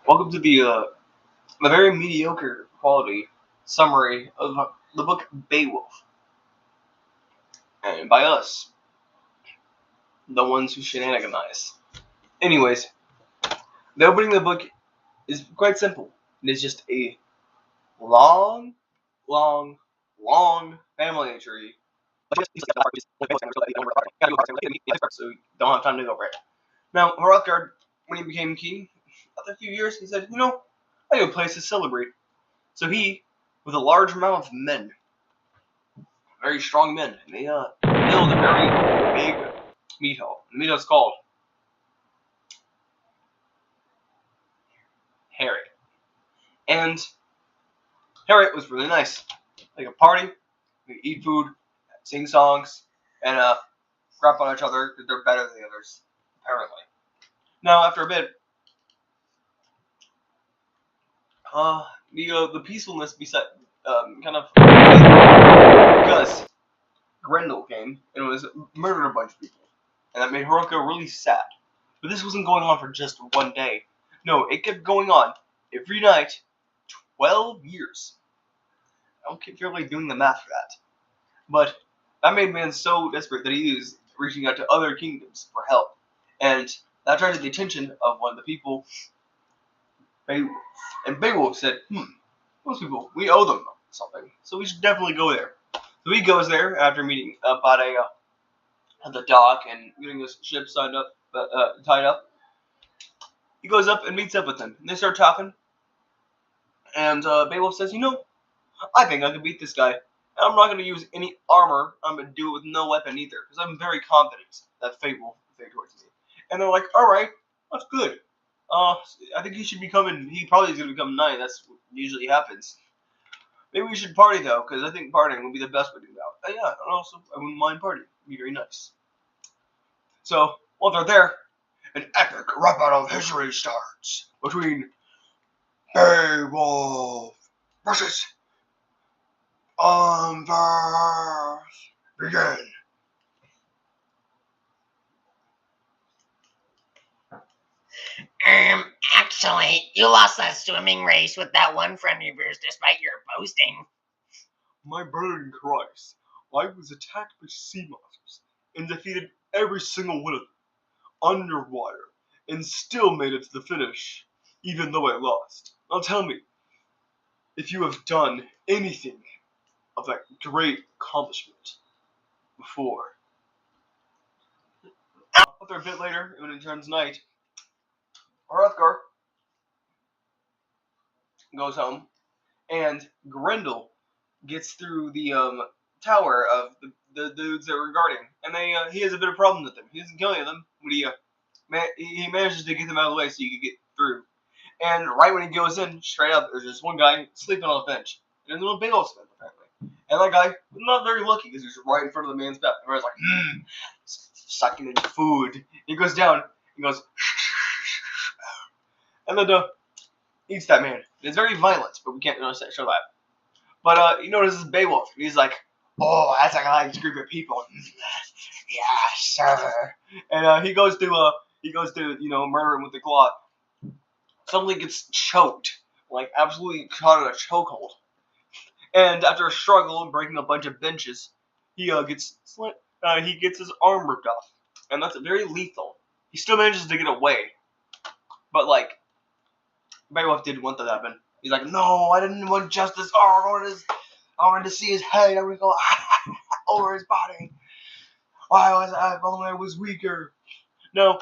Welcome to the very mediocre quality summary of the book Beowulf, and by us, the ones who shenanigans. Anyways, the opening of the book is quite simple. It is just a long, long, long family tree. So you don't have time to go over it. Now, Hrothgar, when he became king, after a few years, he said, I need a place to celebrate. So he, with a large amount of men, very strong men, and they build a very big meat hall. The meat hall is called Harriet. And Harriet was really nice. Like a party, we eat food, sing songs, and crap on each other because they're better than the others, apparently. Now, after a bit, the peacefulness beside kind of because Grendel came and was murdered a bunch of people, and that made Hrothgar really sad. But this wasn't going on for just one day. No, it kept going on every night, 12 years. I don't feel like doing the math for that. But that made man so desperate that he was reaching out to other kingdoms for help. And that attracted the attention of one of the people, Beowulf. And Beowulf said, those people, we owe them something, so we should definitely go there. So he goes there after meeting up at the dock and getting his ship tied up. He goes up and meets up with them, and they start talking. And Beowulf says, I think I can beat this guy. And I'm not going to use any armor. I'm going to do it with no weapon either, because I'm very confident that fate will fade towards me. And they're like, all right, that's good. I think he should he probably is going to become knight. That's what usually happens. Maybe we should party, though, because I think partying would be the best way to do that. Yeah, and also, I wouldn't mind partying. It'd be very nice. So, while they're there, an epic rap battle of history starts between Beowulf versus begin. Actually, you lost that swimming race with that one friend of yours despite your boasting. My brother in Christ, I was attacked by sea monsters and defeated every single one of them underwater and still made it to the finish, even though I lost. Now tell me, if you have done anything of that great accomplishment before. After a bit later, when it turns night, Hrothgar goes home, and Grendel gets through the tower of the dudes that were guarding, and he has a bit of problem with them. He doesn't kill any of them, but he manages to get them out of the way so he could get through. And right when he goes in, straight up, there's just one guy sleeping on a bench. And there's a little Beowulf apparently. And that guy was not very lucky because he was right in front of the man's bed. And everyone's like, sucking in food. He goes down, he goes, and then eats that man. It's very violent, but we can't really show that. But he notices Beowulf, and he's like, oh, that's a guy who's creepy people. Yeah, sir. And he goes to murder him with the claw. Suddenly gets choked, like absolutely caught in a chokehold. And after a struggle and breaking a bunch of benches, he gets his arm ripped off, and that's very lethal. He still manages to get away, but like Beowulf didn't want that to happen. He's like, no, I didn't want justice. Oh, I wanted to see his head. I wanted to go over his body. Why was I? If only I was weaker. No,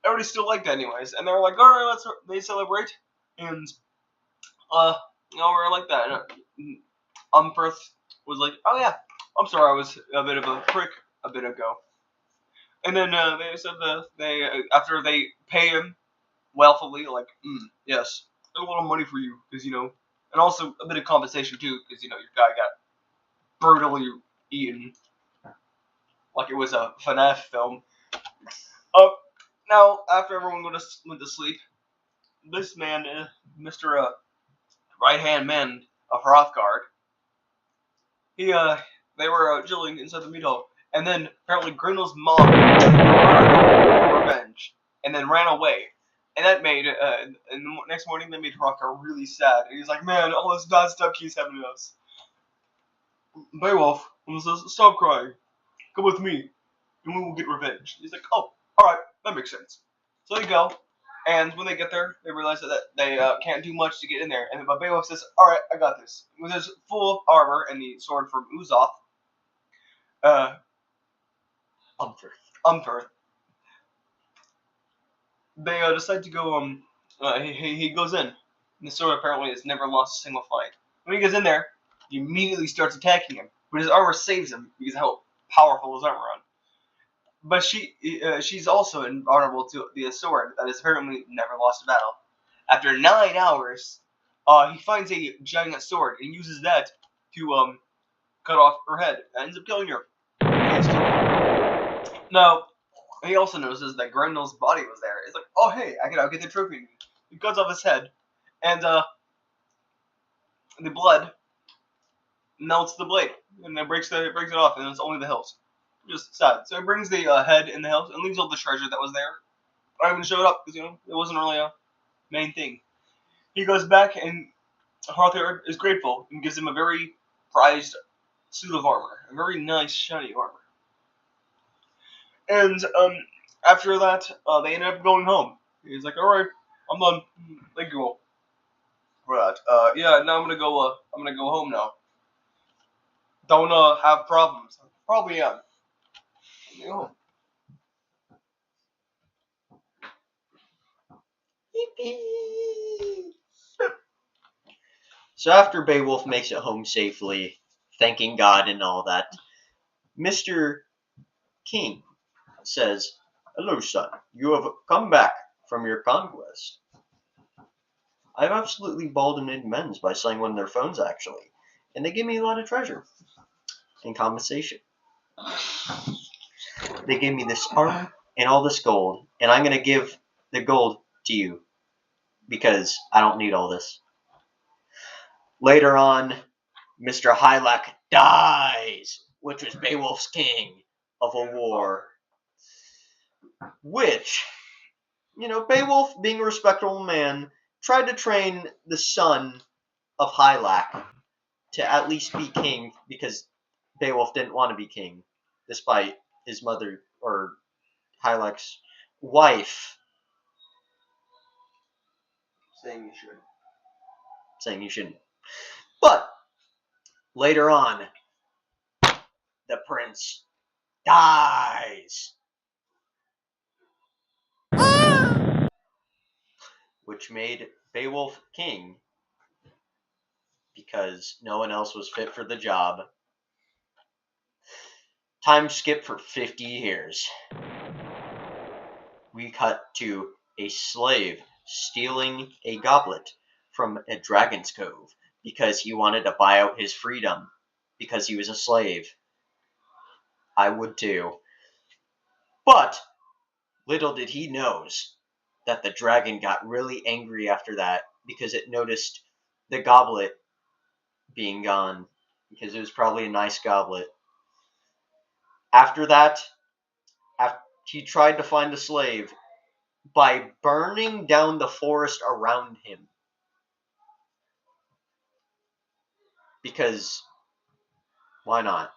everybody still liked that anyways, and they're like, all right, they celebrate, and we're like that. Umperth was like, oh yeah, I'm sorry, I was a bit of a prick a bit ago. And then they said after they pay him wealthily, like, yes, a little money for you, because and also a bit of compensation too, because your guy got brutally eaten, like it was a FNAF film. Now after everyone went to sleep, this man, Mr. Right hand man of Hrothgar, they were chilling inside the meat hall, and then apparently Grendel's mom murdered for revenge, and then ran away. And that made, and the next morning, that made Hiroka really sad. And he's like, man, all this bad stuff keeps happening to us. Beowulf says, stop crying. Come with me, and we will get revenge. He's like, oh, alright, that makes sense. So they go, and when they get there, they realize that they can't do much to get in there. And Beowulf says, alright, I got this. With his full armor and the sword from Uzoth, Umfirth, they decide to go, he goes in. And the sword apparently has never lost a single fight. When he goes in there, he immediately starts attacking him. But his armor saves him because of how powerful his armor is. But she's also invulnerable to the sword that has apparently never lost a battle. After 9 hours, he finds a giant sword and uses that to cut off her head. And ends up killing her. Now, he also notices that Grendel's body was there. He's like, oh hey, I can get the trophy. He cuts off his head, and the blood melts the blade, and it breaks it off, and it's only the hilt. Just sad. So he brings the head in the hilt and leaves all the treasure that was there. I even showed up because it wasn't really a main thing. He goes back, and Arthur is grateful and gives him a very prized suit of armor, a very nice shiny armor. And after that, they end up going home. He's like, all right, I'm done. Thank you all for that. Yeah, now I'm gonna go home now. Don't have problems. Probably am. Oh. So after Beowulf makes it home safely, thanking God and all that, Mr. King says, hello, son. You have come back from your conquest. I've absolutely balled and made amends by selling one of their phones, actually. And they gave me a lot of treasure in compensation. They gave me this armor and all this gold, and I'm going to give the gold to you because I don't need all this. Later on, Mr. Hylac dies, which was Beowulf's king of a war. Which, Beowulf, being a respectable man, tried to train the son of Hylac to at least be king because Beowulf didn't want to be king, despite his mother, or Hylac's wife, Saying you should. saying you shouldn't. But later on, the prince dies, which made Beowulf king because no one else was fit for the job. Time skip for 50 years. We cut to a slave stealing a goblet from a dragon's cove because he wanted to buy out his freedom because he was a slave. I would too. But little did he knows that the dragon got really angry after that because it noticed the goblet being gone because it was probably a nice goblet. After that, he tried to find the slave by burning down the forest around him. Because why not?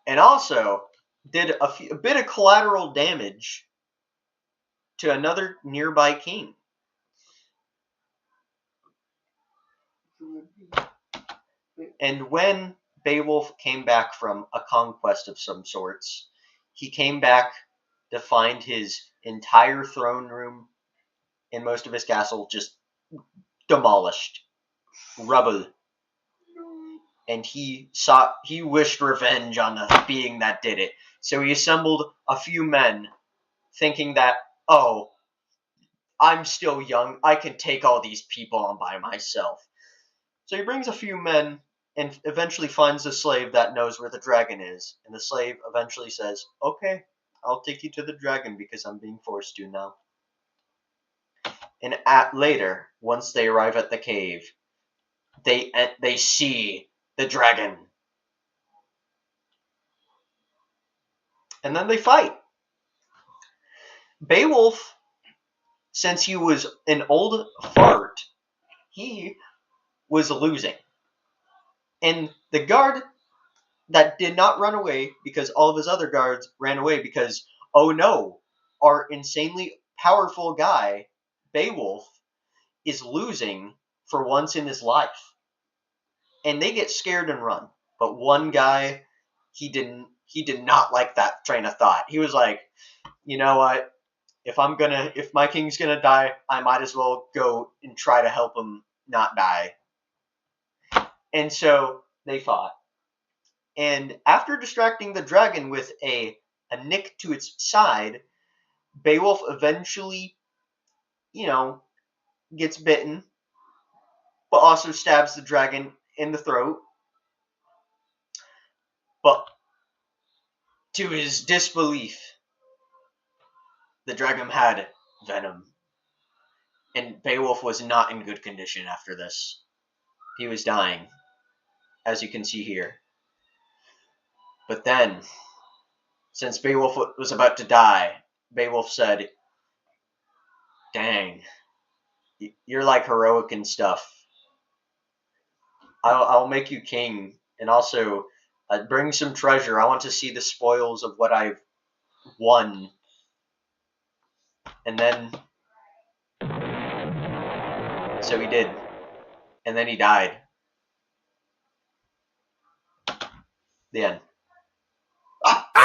And also did a bit of collateral damage to another nearby king. And when Beowulf came back from a conquest of some sorts, he came back to find his entire throne room and most of his castle just demolished. Rubble. And he wished revenge on the being that did it. So he assembled a few men, thinking that, oh, I'm still young, I can take all these people on by myself. So he brings a few men and eventually finds a slave that knows where the dragon is. And the slave eventually says, okay, I'll take you to the dragon because I'm being forced to now. And later, once they arrive at the cave, they see the dragon. And then they fight. Beowulf, since he was an old fart, he was losing. And the guard that did not run away, because all of his other guards ran away because, oh no, our insanely powerful guy, Beowulf, is losing for once in his life. And they get scared and run. But one guy, he did not like that train of thought. He was like, you know what? If my king's gonna die, I might as well go and try to help him not die. And so they fought. And after distracting the dragon with a nick to its side, Beowulf eventually, gets bitten, but also stabs the dragon in the throat. But to his disbelief, the dragon had venom. And Beowulf was not in good condition after this. He was dying, as you can see here. But then, since Beowulf was about to die, Beowulf said, "Dang, you're like heroic and stuff. I'll make you king, and also bring some treasure. I want to see the spoils of what I've won." And then, so he did. And then he died. The end.